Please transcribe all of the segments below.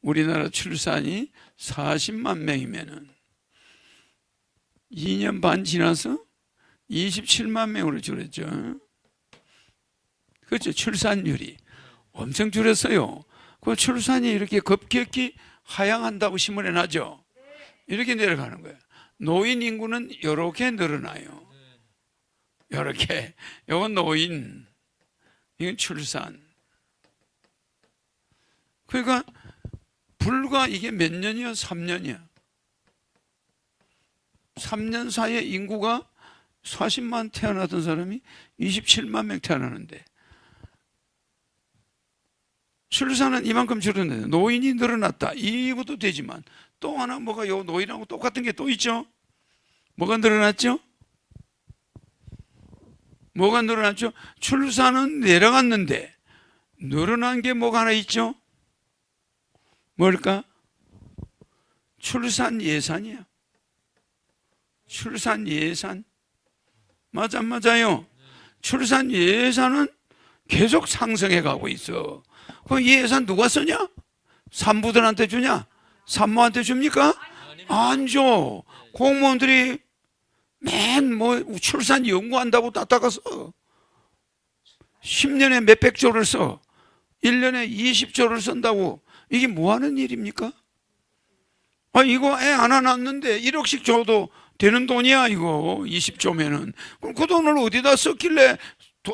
우리나라 출산이 40만 명이면은 2년 반 지나서 27만 명으로 줄었죠. 그렇죠. 출산율이 엄청 줄었어요. 그 출산이 이렇게 급격히 하향한다고 신문에 나죠. 이렇게 내려가는 거예요. 노인 인구는 이렇게 늘어나요. 이렇게. 이건 노인, 이건 출산. 그러니까 불과 이게 몇 년이야? 3년이야. 3년 사이에 인구가 40만 태어나던 사람이 27만 명 태어나는데, 출산은 이만큼 줄었는데 노인이 늘어났다. 이것도 되지만 또 하나 뭐가 요 노인하고 똑같은 게 또 있죠. 뭐가 늘어났죠? 뭐가 늘어났죠? 출산은 내려갔는데 늘어난 게 뭐가 하나 있죠? 뭘까? 출산 예산이야. 출산 예산. 맞아, 맞아요. 출산 예산은 계속 상승해 가고 있어. 그럼 이 예산 누가 쓰냐? 산부들한테 주냐? 산모한테 줍니까? 안 줘. 공무원들이 맨 뭐 출산 연구한다고 따다가 써. 10년에 몇백 조를 써. 1년에 20조를 쓴다고. 이게 뭐 하는 일입니까? 아, 이거 애 하나 낳았는데 1억씩 줘도 되는 돈이야, 이거. 20조면은. 그럼 그 돈을 어디다 썼길래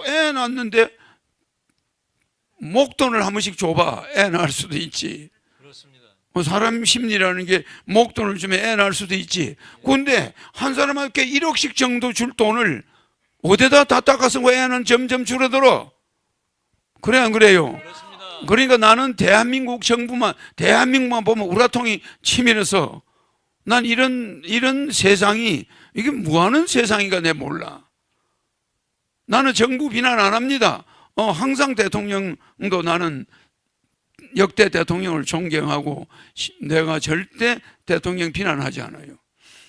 애 낳았는데 목돈을 한 번씩 줘봐. 애 낳을 수도 있지. 그렇습니다. 뭐 사람 심리라는 게 목돈을 주면 애 낳을 수도 있지. 그런데 한 사람한테 1억씩 정도 줄 돈을 어디다 다 닦아서 애는 점점 줄어들어. 그래, 안 그래요? 그렇습니다. 그러니까 나는 대한민국 정부만, 대한민국만 보면 우라통이 치밀어서 난 이런 세상이, 이게 뭐 하는 세상인가 내 몰라. 나는 정부 비난 안 합니다. 항상 대통령도 나는 역대 대통령을 존경하고 내가 절대 대통령 비난하지 않아요.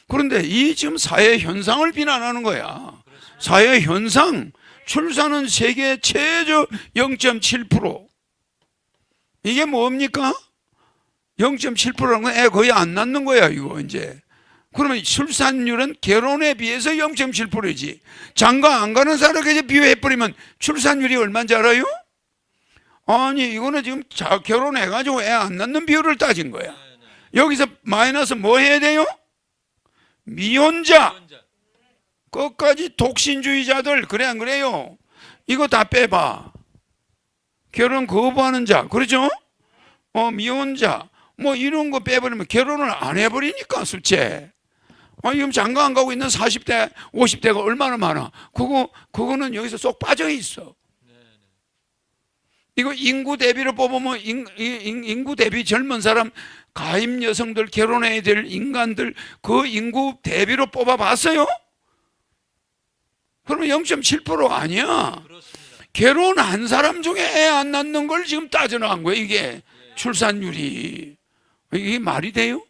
그런데 이 지금 사회 현상을 비난하는 거야. 사회 현상. 출산은 세계 최저 0.7%. 이게 뭡니까? 0.7%라는 건 애 거의 안 낳는 거야, 이거 이제. 그러면 출산율은 결혼에 비해서 0.7%지. 장가 안 가는 사람에게 비교해버리면 출산율이 얼마인지 알아요? 아니, 이거는 지금 결혼해가지고 애 안 낳는 비율을 따진 거야. 여기서 마이너스 뭐 해야 돼요? 미혼자. 끝까지 독신주의자들. 그래, 안 그래요? 이거 다 빼봐. 결혼 거부하는 자. 그러죠? 미혼자. 뭐 이런 거 빼버리면 결혼을 안 해버리니까, 수채. 지금 장가 안 가고 있는 40대, 50대가 얼마나 많아. 그거는 여기서 쏙 빠져 있어. 이거 인구 대비로 뽑으면 인구 대비 젊은 사람, 가임 여성들, 결혼해야 될 인간들, 그 인구 대비로 뽑아봤어요? 그러면 0.7% 아니야. 그렇습니다. 결혼한 사람 중에 애 안 낳는 걸 지금 따져나간 거예요, 이게. 출산율이. 이게 말이 돼요?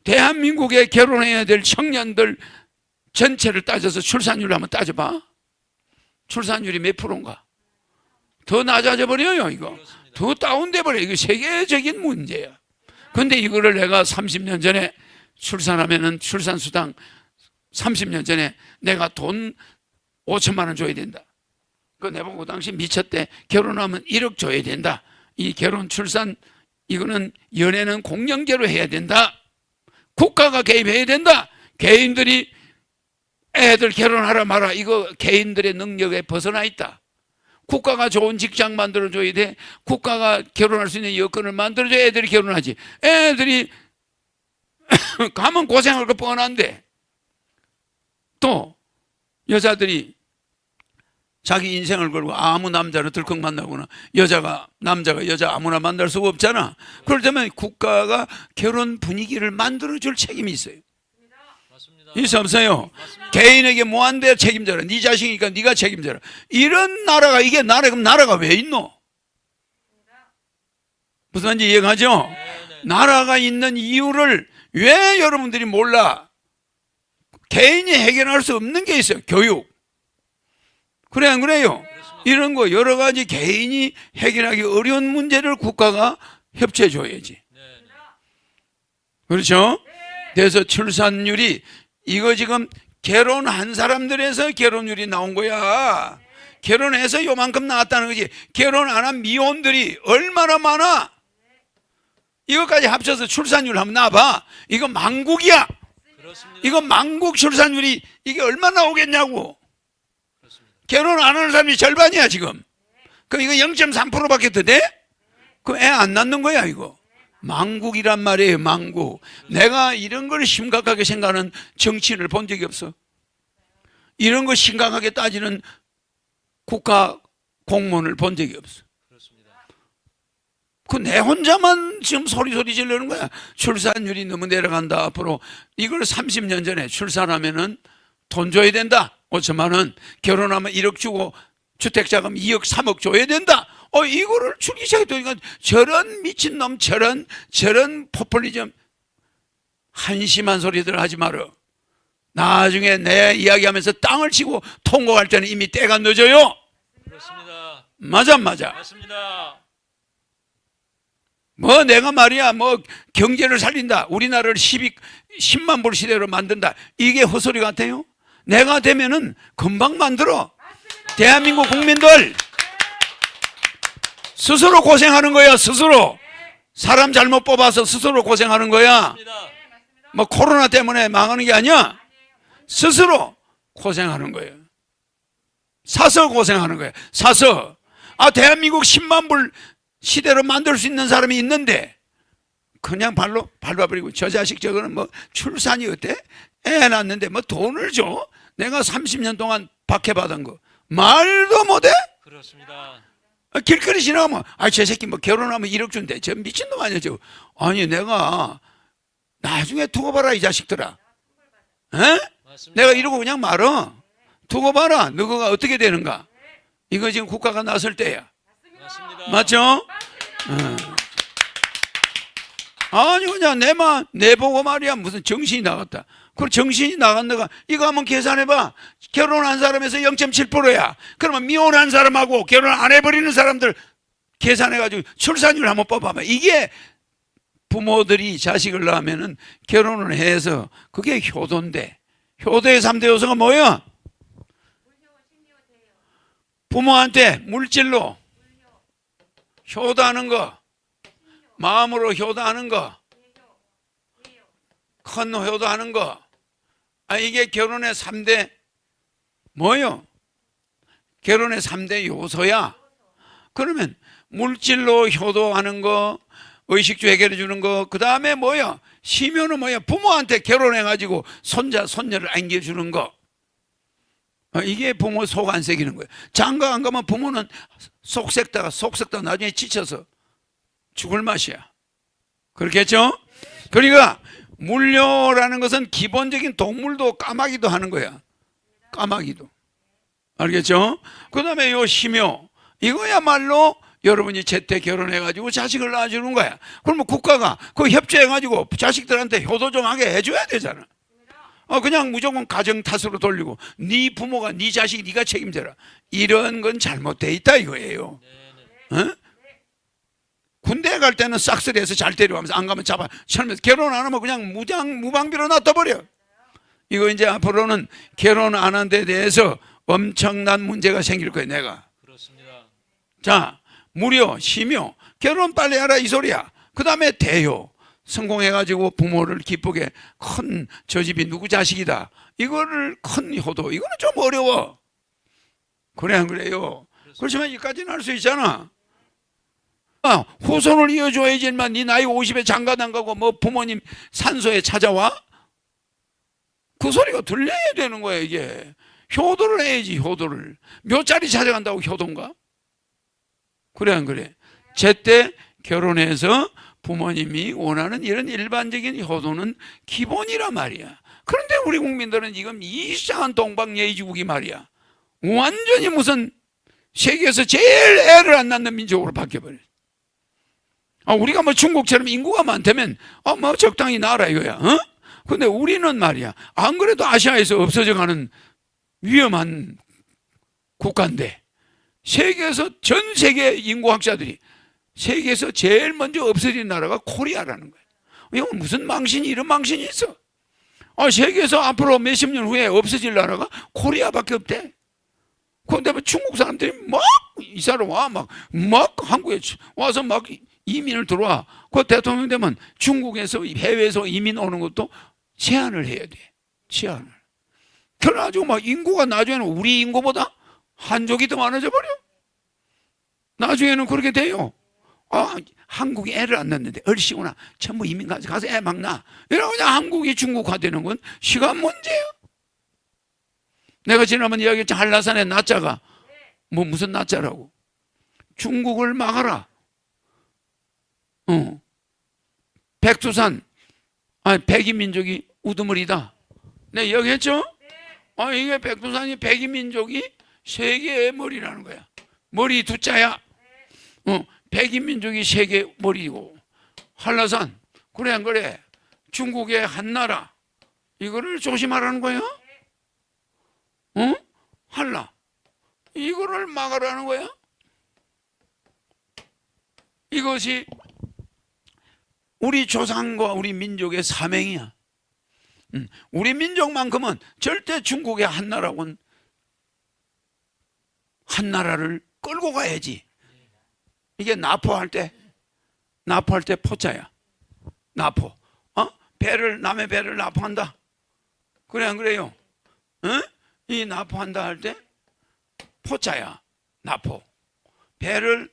대한민국에 결혼해야 될 청년들 전체를 따져서 출산율을 한번 따져봐. 출산율이 몇 프로인가? 더 낮아져 버려요, 이거. 더 다운돼 버려요. 이거 세계적인 문제야. 근데 이거를 내가 30년 전에 출산하면은 출산수당 30년 전에 내가 돈 5천만 원 줘야 된다. 그거 내보고 그 당시 미쳤대. 결혼하면 1억 줘야 된다. 이 결혼 출산, 이거는 연애는 공영제로 해야 된다. 국가가 개입해야 된다. 개인들이 애들 결혼하라 마라. 이거 개인들의 능력에 벗어나 있다. 국가가 좋은 직장 만들어줘야 돼. 국가가 결혼할 수 있는 여건을 만들어줘야 애들이 결혼하지. 애들이 가면 고생할 거 뻔한데. 또 여자들이 자기 인생을 걸고 아무 남자를 들컥 만나거나 남자가 여자 아무나 만날 수가 없잖아. 그럴 때면 국가가 결혼 분위기를 만들어줄 책임이 있어요. 맞습니다. 있어 없어요? 개인에게 뭐한데 책임져라. 네 자식이니까 네가 책임져라. 이런 나라가, 이게 나라, 그럼 나라가 왜 있노? 무슨 말인지 이해가죠? 나라가 있는 이유를 왜 여러분들이 몰라? 개인이 해결할 수 없는 게 있어요. 교육. 그래, 안 그래요? 이런 거 여러 가지 개인이 해결하기 어려운 문제를 국가가 협조해 줘야지. 네. 그렇죠? 그래서 출산율이 이거 지금 결혼한 사람들에서 결혼율이 나온 거야. 결혼해서 요만큼 나왔다는 거지. 결혼 안 한 미혼들이 얼마나 많아. 이것까지 합쳐서 출산율 한번 나와봐. 이거 망국이야. 그렇습니다. 이거 망국 출산율이 이게 얼마나 나오겠냐고. 그렇습니다. 결혼 안 하는 사람이 절반이야 지금. 그럼 이거 0.3%밖에 더 돼? 그럼 애 안 낳는 거야 이거. 망국이란 말이에요. 망국. 내가 이런 걸 심각하게 생각하는 정치인을 본 적이 없어. 이런 거 심각하게 따지는 국가 공무원을 본 적이 없어. 그렇습니다. 그 내 혼자만 지금 소리 지르는 거야. 출산율이 너무 내려간다. 앞으로 이걸 30년 전에 출산하면은 돈 줘야 된다. 5천만 원. 결혼하면 1억 주고 주택자금 2억 3억 줘야 된다. 이거를 주기 시작했더니 저런 미친놈 저런 포퓰리즘 한심한 소리들 하지 마라. 나중에 내 이야기하면서 땅을 치고 통곡할 때는 이미 때가 늦어요. 그렇습니다. 맞아. 맞습니다. 뭐 내가 말이야 뭐 경제를 살린다. 우리나라를 10만 불 시대로 만든다. 이게 헛소리 같아요. 내가 되면은 금방 만들어. 대한민국 국민들 스스로 고생하는 거야. 스스로. 사람 잘못 뽑아서 스스로 고생하는 거야. 맞습니다. 뭐 코로나 때문에 망하는 게 아니야. 스스로 고생하는 거예요. 사서 고생하는 거예요. 사서. 대한민국 10만 불 시대로 만들 수 있는 사람이 있는데 그냥 발로 밟아버리고 저 자식 저거는 뭐 출산이 어때? 애 낳는데 뭐 돈을 줘? 내가 30년 동안 박해받은 거 말도 못해? 그렇습니다. 길거리 지나가면 저 새끼 뭐 결혼하면 1억 준대. 저 미친놈 아니야 저. 아니 내가 나중에 두고 봐라 이 자식들아. 에? 맞습니다. 내가 이러고 그냥 말어. 두고 봐라. 너가 어떻게 되는가. 이거 지금 국가가 나설 때야. 맞습니다. 맞죠? 아니 그냥 내보고 말이야 무슨 정신이 나갔다. 그럼 정신이 나간 너가 이거 한번 계산해봐. 결혼한 사람에서 0.7%야. 그러면 미혼한 사람하고 결혼 안 해버리는 사람들 계산해가지고 출산율 한번 뽑아봐. 이게 부모들이 자식을 낳으면은 결혼을 해서 그게 효도인데 효도의 3대 요소가 뭐야? 부모한테 물질로 효도하는 거, 마음으로 효도하는 거, 큰 효도하는 거. 이게 결혼의 3대 뭐요? 결혼의 3대 요소야. 그러면 물질로 효도하는 거, 의식주 해결해 주는 거, 그 다음에 뭐야? 시묘는 뭐야? 부모한테 결혼해가지고 손자, 손녀를 안겨주는 거. 이게 부모 속 안 새기는 거예요. 장가 안 가면 부모는 속 썩다가 나중에 지쳐서 죽을 맛이야. 그렇겠죠? 그러니까 물려라는 것은 기본적인 동물도 까마귀도 하는 거야. 까마귀도. 알겠죠? 그 다음에 요 심효. 이거야말로 여러분이 제때 결혼해가지고 자식을 낳아주는 거야. 그러면 국가가 그 협조해가지고 자식들한테 효도 좀 하게 해줘야 되잖아. 그냥 무조건 가정 탓으로 돌리고 네 부모가 네 자식 네가 책임져라. 이런 건 잘못돼 있다 이거예요. 군대 갈 때는 싹쓸이해서 잘 데려가면서 안 가면 잡아 철면서 결혼 안 하면 그냥 무방비로 놔둬버려. 이거 이제 앞으로는 결혼 안 한 데 대해서 엄청난 문제가 생길 거예요. 내가. 그렇습니다. 자, 무료, 심효, 결혼 빨리 하라 이 소리야. 그 다음에 대효. 성공해가지고 부모를 기쁘게 큰 저 집이 누구 자식이다. 이거를 큰 효도. 이거는 좀 어려워. 그래 안 그래요? 그렇지만 이까지는 할 수 있잖아. 후손을 이어줘야지만 네 나이 50에 장가 안 가고 뭐 부모님 산소에 찾아와? 그 소리가 들려야 되는 거야 이게. 효도를 해야지 효도를. 몇 자리 찾아간다고 효도인가? 그래 안 그래? 제때 결혼해서 부모님이 원하는 이런 일반적인 효도는 기본이란 말이야. 그런데 우리 국민들은 지금 이상한 동방예의지국이 말이야. 완전히 무슨 세계에서 제일 애를 안 낳는 민족으로 바뀌어버려. 우리가 뭐 중국처럼 인구가 많다면 뭐 적당히 나라 이거야. 근데 우리는 말이야. 안 그래도 아시아에서 없어져가는 위험한 국가인데 세계에서 전 세계 인구학자들이 세계에서 제일 먼저 없어진 나라가 코리아라는 거예요. 이건 무슨 망신이 이런 망신이 있어? 세계에서 앞으로 몇십 년 후에 없어질 나라가 코리아밖에 없대. 그런데 중국 사람들이 막 이 사람 와 막 한국에 와서 막 이민을 들어와. 그 대통령 되면 중국에서 해외에서 이민 오는 것도 제한을 해야 돼. 제한을. 그래가지고 막 인구가 나중에는 우리 인구보다 한족이 더 많아져 버려. 나중에는 그렇게 돼요. 한국이 애를 안 낳는데 얼씨구나 전부 이민 가서 애 막 낳아. 이러고 그냥 한국이 중국화되는 건 시간 문제예요. 내가 지난번 이야기했지 한라산의 나자가 무슨 나자라고. 중국을 막아라. 백두산 백이민족이 우두머리다. 내가 이야기했죠? 이게 백두산이 백이민족이 세계의 머리라는 거야. 머리 두 자야. 백이민족이 세계 머리고 한라산 그래 안 그래? 중국의 한나라 이거를 조심하라는 거야. 한라 이거를 막으라는 거야. 이것이 우리 조상과 우리 민족의 사명이야. 우리 민족만큼은 절대 중국의 한나라고는 한나라를 끌고 가야지. 이게 나포할 때 포자야. 나포. 남의 배를 나포한다. 그래 안 그래요? 이 나포한다 할 때 포자야. 나포. 배를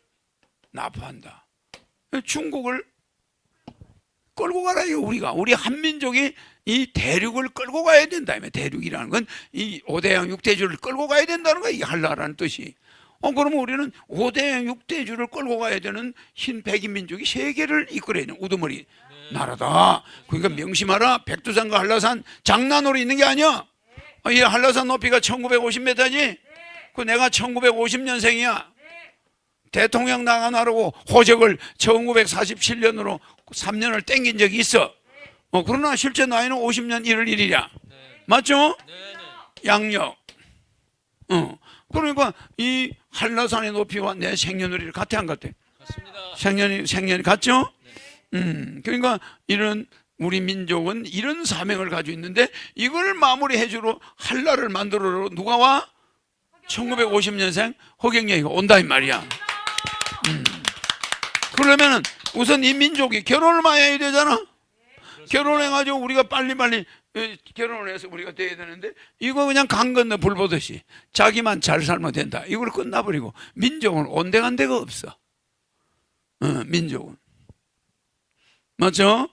나포한다. 중국을 끌고 가라요. 우리 한민족이 이 대륙을 끌고 가야 된다. 대륙이라는 건 이 5대양 6대주를 끌고 가야 된다는 거야. 이 한라라는 뜻이. 그러면 우리는 5대양 6대주를 끌고 가야 되는 흰 백인민족이 세계를 이끌어야 되는 우두머리 나라다. 그러니까 명심하라. 백두산과 한라산 장난으로 있는 게 아니야. 이 한라산 높이가 1950m지. 그 내가 1950년생이야. 대통령 나가나라고 호적을 1947년으로 3년을 땡긴 적이 있어. 그러나 실제 나이는 50년 1월 1일이야. 맞죠? 양력. 그러니까 이 한라산의 높이와 내 생년월일이 같아 안 같아? 같습니다. 생년이 같죠? 그러니까 이런 우리 민족은 이런 사명을 가지고 있는데 이걸 마무리해주러 한라를 만들어 누가 와? 1950년생 허경영이가 온다 이 말이야. 그러면은 우선 이 민족이 결혼을 많이 해야 되잖아. 결혼해가지고 우리가 빨리빨리 결혼을 해서 우리가 돼야 되는데 이거 그냥 강 건너 불 보듯이 자기만 잘 살면 된다. 이걸 끝나버리고 민족은 온데간 데가 없어. 민족은. 맞죠?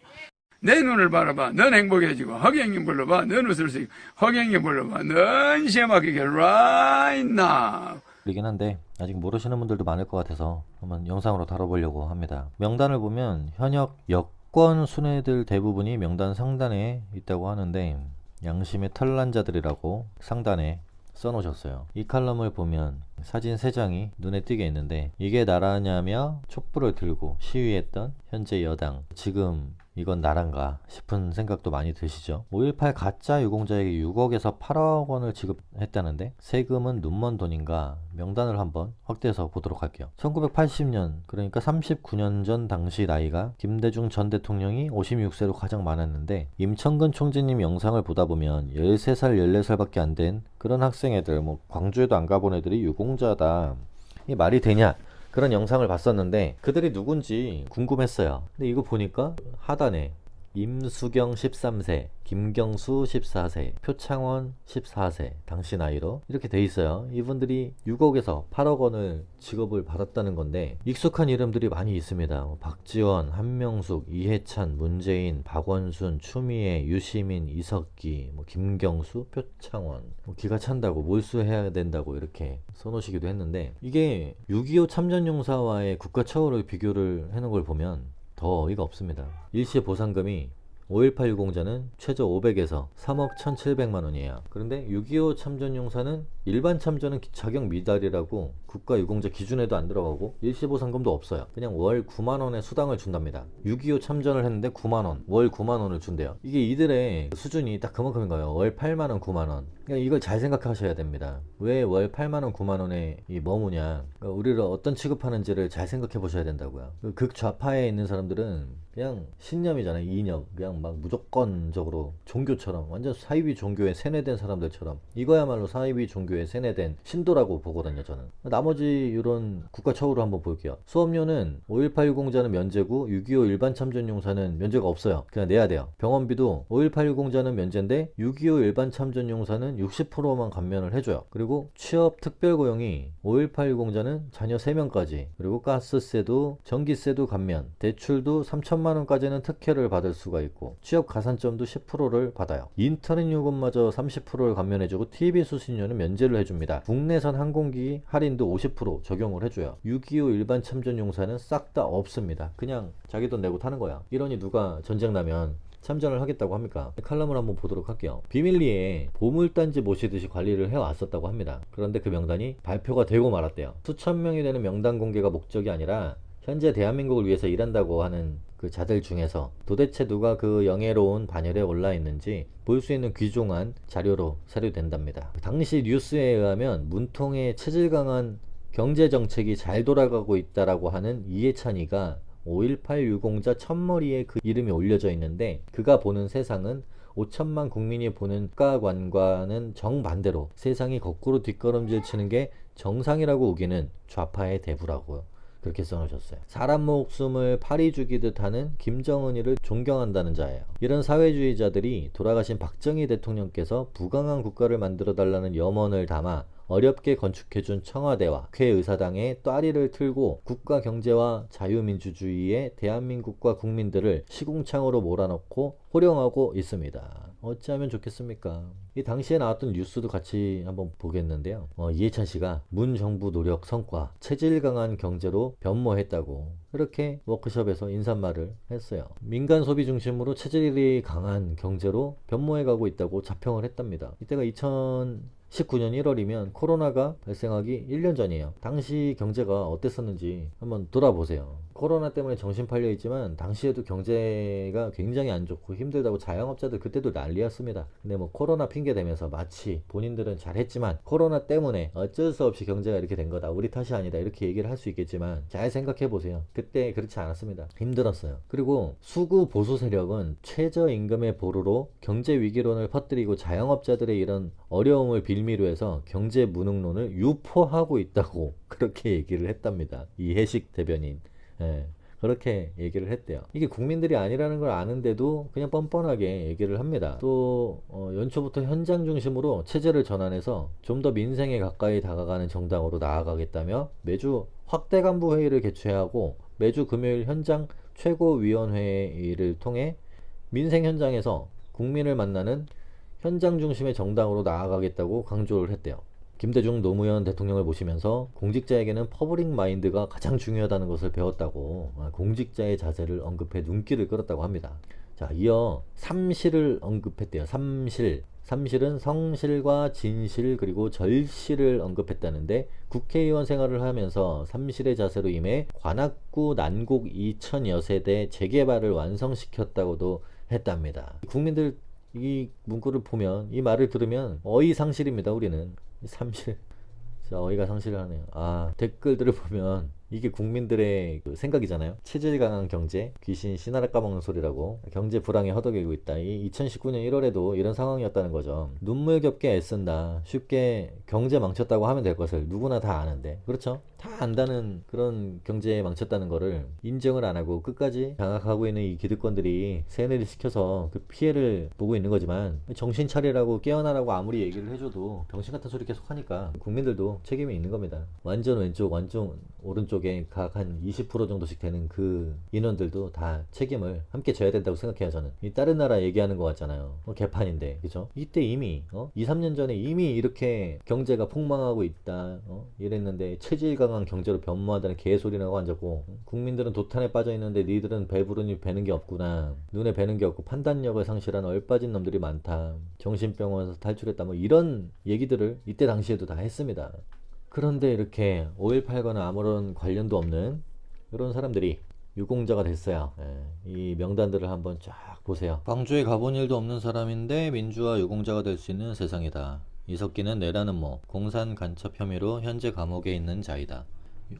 내 눈을 바라봐. 넌 행복해지고 허경영 불러봐. 넌 웃을 수 있고 허경영 불러봐. 넌 시험하게 right now. 이긴 한데 아직 모르시는 분들도 많을 것 같아서 한번 영상으로 다뤄보려고 합니다. 명단을 보면 현역 여권 순회들 대부분이 명단 상단에 있다고 하는데 양심의 털난 자들이라고 상단에 써놓으셨어요. 이 칼럼을 보면 사진 3장이 눈에 띄게 있는데 이게 나라냐며 촛불을 들고 시위했던 현재 여당, 지금 이건 나란가 싶은 생각도 많이 드시죠. 5.18 가짜 유공자에게 6억에서 8억 원을 지급했다는데 세금은 눈먼 돈인가 명단을 한번 확대해서 보도록 할게요. 1980년 그러니까 39년 전 당시 나이가 김대중 전 대통령이 56세로 가장 많았는데 임청근 총재님 영상을 보다 보면 13살 14살밖에 안 된 그런 학생애들 광주에도 안 가본 애들이 유공자다. 이게 말이 되냐? 그런 영상을 봤었는데 그들이 누군지 궁금했어요. 근데 이거 보니까 하단에 임수경 13세, 김경수 14세, 표창원 14세 당시 나이로 이렇게 돼 있어요. 이분들이 6억에서 8억 원을 지급을 받았다는 건데 익숙한 이름들이 많이 있습니다. 박지원, 한명숙, 이해찬, 문재인, 박원순, 추미애, 유시민, 이석기, 김경수, 표창원 기가 찬다고 몰수해야 된다고 이렇게 써놓으시기도 했는데 이게 6.25 참전용사와의 국가 처우를 비교를 해놓은 걸 보면 더 어이가 없습니다. 일시의 보상금이 5.18 유공자는 최저 500에서 3억 1,700만 원이에요. 그런데 6.25 참전용사는 일반 참전은 자격 미달이라고 국가 유공자 기준에도 안 들어가고 일시보 상금도 없어요. 그냥 월 9만 원의 수당을 준답니다. 6.25 참전을 했는데 9만 원, 월 9만 원을 준대요. 이게 이들의 수준이 딱 그만큼인 거예요. 월 8만 원, 9만 원. 그러니까 이걸 잘 생각하셔야 됩니다. 왜 월 8만 원, 9만 원에 머무냐? 그러니까 우리를 어떤 취급하는지를 잘 생각해 보셔야 된다고요. 극좌파에 있는 사람들은 그냥 신념이잖아요. 이념. 그냥 막 무조건적으로 종교처럼 완전 사이비 종교에 세뇌된 사람들처럼 이거야말로 사이비 종교에 세뇌된 신도라고 보거든요. 저는. 나머지 이런 국가 처우를 한번 볼게요. 수업료는 5.18 유공자는 면제고 6.25 일반 참전용사는 면제가 없어요. 그냥 내야 돼요. 병원비도 5.18 유공자는 면제인데 6.25 일반 참전용사는 60%만 감면을 해줘요. 그리고 취업 특별고용이 5.18 유공자는 자녀 3명까지, 그리고 가스세도 전기세도 감면, 대출도 3천만 원까지는 특혜를 받을 수가 있고 취업 가산점도 10%를 받아요. 인터넷 요금마저 30%를 감면해주고 TV 수신료는 면제를 해줍니다. 국내선 항공기 할인도 50% 적용을 해줘요. 6.25 일반 참전용사는 싹 다 없습니다. 그냥 자기 돈 내고 타는 거야. 이러니 누가 전쟁 나면 참전을 하겠다고 합니까? 칼럼을 한번 보도록 할게요. 비밀리에 보물단지 모시듯이 관리를 해왔었다고 합니다. 그런데 그 명단이 발표가 되고 말았대요. 수천 명이 되는 명단 공개가 목적이 아니라 현재 대한민국을 위해서 일한다고 하는 그 자들 중에서 도대체 누가 그 영예로운 반열에 올라 있는지 볼 수 있는 귀중한 자료로 사료된답니다. 당시 뉴스에 의하면 문통의 체질 강한 경제정책이 잘 돌아가고 있다라고 하는 이해찬이가 5.18 유공자 첫머리에 그 이름이 올려져 있는데 그가 보는 세상은 5천만 국민이 보는 국가관과는 정반대로 세상이 거꾸로 뒷걸음질 치는 게 정상이라고 우기는 좌파의 대부라고요. 그렇게 써놓으셨어요. 사람 목숨을 파리 죽이듯 하는 김정은이를 존경한다는 자예요. 이런 사회주의자들이 돌아가신 박정희 대통령께서 부강한 국가를 만들어달라는 염원을 담아 어렵게 건축해준 청와대와 국회의사당의 또아리를 틀고 국가 경제와 자유민주주의에 대한민국과 국민들을 시궁창으로 몰아넣고 호령하고 있습니다. 어찌하면 좋겠습니까? 이 당시에 나왔던 뉴스도 같이 한번 보겠는데요. 이해찬 씨가 문정부 노력 성과, 체질 강한 경제로 변모했다고 그렇게 워크숍에서 인사말을 했어요. 민간 소비 중심으로 체질이 강한 경제로 변모해가고 있다고 자평을 했답니다. 이때가 2019년 1월이면 코로나가 발생하기 1년 전이에요. 당시 경제가 어땠었는지 한번 돌아보세요. 코로나 때문에 정신 팔려 있지만 당시에도 경제가 굉장히 안 좋고 힘들다고 자영업자들 그때도 난리였습니다. 근데 뭐 코로나 핑계 대면서 마치 본인들은 잘했지만 코로나 때문에 어쩔 수 없이 경제가 이렇게 된 거다, 우리 탓이 아니다, 이렇게 얘기를 할 수 있겠지만 잘 생각해 보세요. 그때 그렇지 않았습니다. 힘들었어요. 그리고 수구 보수 세력은 최저임금의 보루로 경제 위기론을 퍼뜨리고 자영업자들의 이런 어려움을 빌미로 해서 경제 무능론을 유포하고 있다고 그렇게 얘기를 했답니다. 이해식 대변인. 예, 그렇게 얘기를 했대요. 이게 국민들이 아니라는 걸 아는데도 그냥 뻔뻔하게 얘기를 합니다. 또 연초부터 현장 중심으로 체제를 전환해서 좀 더 민생에 가까이 다가가는 정당으로 나아가겠다며 매주 확대 간부 회의를 개최하고 매주 금요일 현장 최고위원회의를 통해 민생 현장에서 국민을 만나는 현장 중심의 정당으로 나아가겠다고 강조를 했대요. 김대중 노무현 대통령을 모시면서 공직자에게는 퍼블릭 마인드가 가장 중요하다는 것을 배웠다고 공직자의 자세를 언급해 눈길을 끌었다고 합니다. 자, 이어 삼실을 언급했대요. 삼실은 성실과 진실 그리고 절실을 언급했다는데 국회의원 생활을 하면서 삼실의 자세로 임해 관악구 난곡 2천여 세대 재개발을 완성시켰다고도 했답니다. 국민들 이 문구를 보면, 이 말을 들으면 어이상실입니다. 우리는 삼실, 진짜 어이가 상실을 하네요. 댓글들을 보면 이게 국민들의 그 생각이잖아요. 체질 강한 경제, 귀신 씨나라 까먹는 소리라고 경제 불황에 허덕이고 있다. 이 2019년 1월에도 이런 상황이었다는 거죠. 눈물겹게 애쓴다, 쉽게 경제 망쳤다고 하면 될 것을 누구나 다 아는데, 그렇죠? 다 안다는 그런 경제에 망쳤다는 거를 인정을 안 하고 끝까지 장악하고 있는 이 기득권들이 세뇌를 시켜서 그 피해를 보고 있는 거지만, 정신 차리라고 깨어나라고 아무리 얘기를 해줘도 병신 같은 소리 계속 하니까 국민들도 책임이 있는 겁니다. 완전 왼쪽 완전 오른쪽 가족의 각 한 20% 정도씩 되는 그 인원들도 다 책임을 함께 져야 된다고 생각해요. 저는 이 다른 나라 얘기하는 것 같잖아요. 개판인데, 그죠? 이때 이미 2, 3년 전에 이미 이렇게 경제가 폭망하고 있다, 이랬는데 체질 강한 경제로 변모한다는 개소리라고 앉았고, 국민들은 도탄에 빠져 있는데 니들은 배부르니 배는 게 없구나, 눈에 배는 게 없고 판단력을 상실한 얼빠진 놈들이 많다, 정신병원에서 탈출했다, 뭐 이런 얘기들을 이때 당시에도 다 했습니다. 그런데 이렇게 5.18과는 아무런 관련도 없는 이런 사람들이 유공자가 됐어요. 이 명단들을 한번 쫙 보세요. 광주에 가본 일도 없는 사람인데 민주화 유공자가 될 수 있는 세상이다. 이석기는 내라는 모, 공산 간첩 혐의로 현재 감옥에 있는 자이다.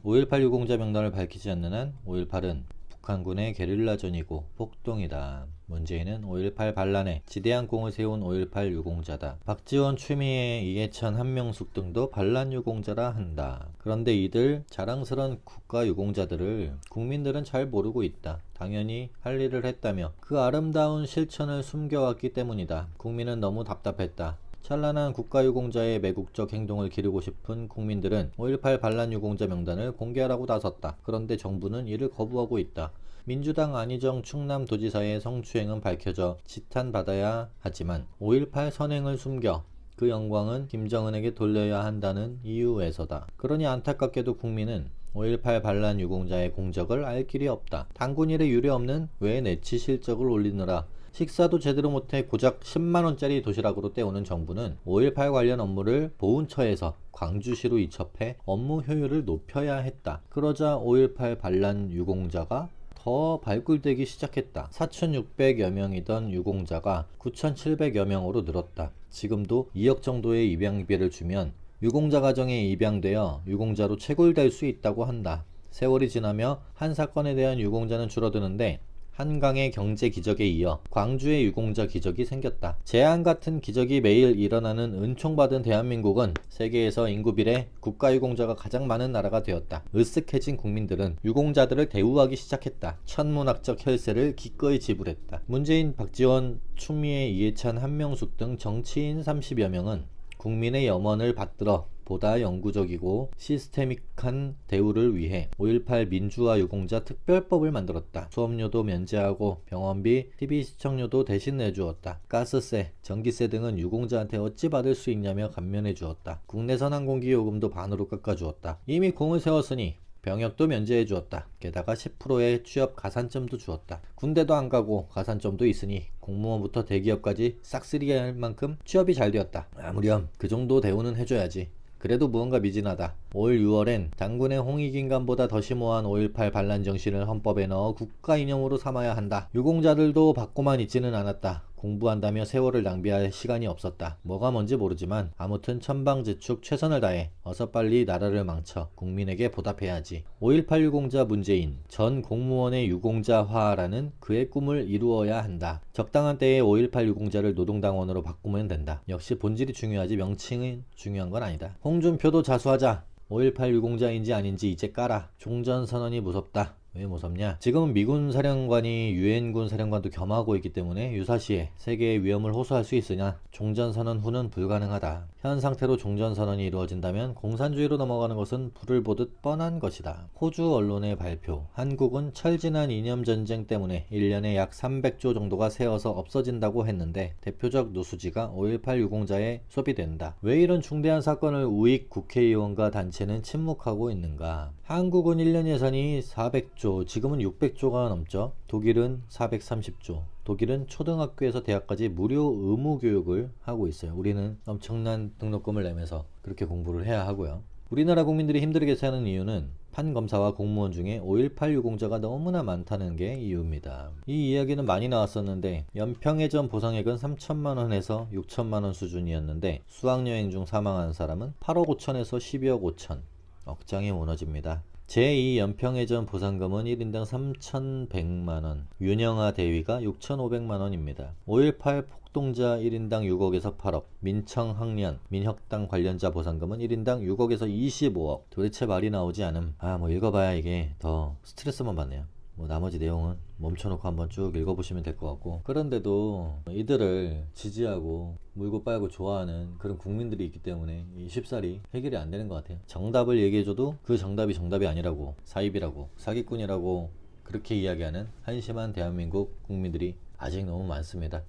5.18 유공자 명단을 밝히지 않는 한 5.18은 북한군의 게릴라전이고 폭동이다. 문재인은 5.18 반란에 지대한功을 세운 5.18 유공자다. 박지원, 추미애, 이해찬, 한명숙 등도 반란 유공자라 한다. 그런데 이들 자랑스런 국가 유공자들을 국민들은 잘 모르고 있다. 당연히 할 일을 했다며 그 아름다운 실천을 숨겨왔기 때문이다. 국민은 너무 답답했다. 찬란한 국가유공자의 매국적 행동을 기르고 싶은 국민들은 5.18 반란 유공자 명단을 공개하라고 나섰다. 그런데 정부는 이를 거부하고 있다. 민주당 안희정 충남도지사의 성추행은 밝혀져 지탄받아야 하지만 5.18 선행을 숨겨 그 영광은 김정은에게 돌려야 한다는 이유에서다. 그러니 안타깝게도 국민은 5.18 반란 유공자의 공적을 알 길이 없다. 단군 일에 유례없는 외내치 실적을 올리느라 식사도 제대로 못해 고작 10만원짜리 도시락으로 때우는 정부는 5.18 관련 업무를 보훈처에서 광주시로 이첩해 업무 효율을 높여야 했다. 그러자 5.18 반란 유공자가 더 발굴되기 시작했다. 4,600여 명이던 유공자가 9,700여 명으로 늘었다. 지금도 2억 정도의 입양비를 주면 유공자 가정에 입양되어 유공자로 채굴될 수 있다고 한다. 세월이 지나며 한 사건에 대한 유공자는 줄어드는데 한강의 경제 기적에 이어 광주의 유공자 기적이 생겼다. 재앙 같은 기적이 매일 일어나는 은총받은 대한민국은 세계에서 인구 비례 국가유공자가 가장 많은 나라가 되었다. 으쓱해진 국민들은 유공자들을 대우하기 시작했다. 천문학적 혈세를 기꺼이 지불했다. 문재인, 박지원, 추미애, 이해찬, 한명숙 등 정치인 30여 명은 국민의 염원을 받들어 보다 영구적이고 시스테믹한 대우를 위해 5.18 민주화 유공자 특별법을 만들었다. 수업료도 면제하고 병원비, TV 시청료도 대신 내주었다. 가스세, 전기세 등은 유공자한테 어찌 받을 수 있냐며 감면해 주었다. 국내선 항공기 요금도 반으로 깎아주었다. 이미 공을 세웠으니 병역도 면제해 주었다. 게다가 10%의 취업 가산점도 주었다. 군대도 안 가고 가산점도 있으니 공무원부터 대기업까지 싹쓸이 할 만큼 취업이 잘 되었다. 아무렴 그 정도 대우는 해줘야지. 그래도 무언가 미진하다. 올 6월엔 당군의 홍익인간보다 더 심오한 5.18 반란 정신을 헌법에 넣어 국가 이념으로 삼아야 한다. 유공자들도 받고만 있지는 않았다. 공부한다며 세월을 낭비할 시간이 없었다. 뭐가 뭔지 모르지만 아무튼 천방지축 최선을 다해 어서 빨리 나라를 망쳐 국민에게 보답해야지. 5.18 유공자 문재인, 전 공무원의 유공자화라는 그의 꿈을 이루어야 한다. 적당한 때에 5.18 유공자를 노동당원으로 바꾸면 된다. 역시 본질이 중요하지 명칭이 중요한 건 아니다. 홍준표도 자수하자. 5.18 유공자인지 아닌지 이제 까라. 종전선언이 무섭다. 왜 무섭냐? 지금은 미군 사령관이 유엔군 사령관도 겸하고 있기 때문에 유사시에 세계의 위험을 호소할 수 있으나 종전선언 후는 불가능하다. 현 상태로 종전선언이 이루어진다면 공산주의로 넘어가는 것은 불을 보듯 뻔한 것이다. 호주 언론의 발표. 한국은 철지난 이념전쟁 때문에 1년에 약 300조 정도가 새어서 없어진다고 했는데 대표적 누수지가 5.18 유공자에 소비된다. 왜 이런 중대한 사건을 우익 국회의원과 단체는 침묵하고 있는가? 한국은 1년 예산이 400조, 지금은 600조가 넘죠. 독일은 430조. 독일은 초등학교에서 대학까지 무료 의무 교육을 하고 있어요. 우리는 엄청난 등록금을 내면서 그렇게 공부를 해야 하고요. 우리나라 국민들이 힘들게 사는 이유는 판검사와 공무원 중에 5.18 유공자가 너무나 많다는 게 이유입니다. 이 이야기는 많이 나왔었는데 연평해전 보상액은 3천만원에서 6천만원 수준이었는데 수학여행 중 사망한 사람은 8억 5천에서 12억 5천. 억장이 무너집니다. 제2 연평해전 보상금은 1인당 3,100만원, 윤영아 대위가 6,500만원입니다. 5.18 폭동자 1인당 6억에서 8억, 민청 학년, 민혁당 관련자 보상금은 1인당 6억에서 25억. 도대체 말이 나오지 않음. 뭐 읽어봐야 이게 더 스트레스만 받네요. 뭐 나머지 내용은 멈춰놓고 한번 쭉 읽어보시면 될 것 같고, 그런데도 이들을 지지하고 물고 빨고 좋아하는 그런 국민들이 있기 때문에 이 쉽사리 해결이 안 되는 것 같아요. 정답을 얘기해줘도 그 정답이 정답이 아니라고, 사입이라고, 사기꾼이라고 그렇게 이야기하는 한심한 대한민국 국민들이 아직 너무 많습니다.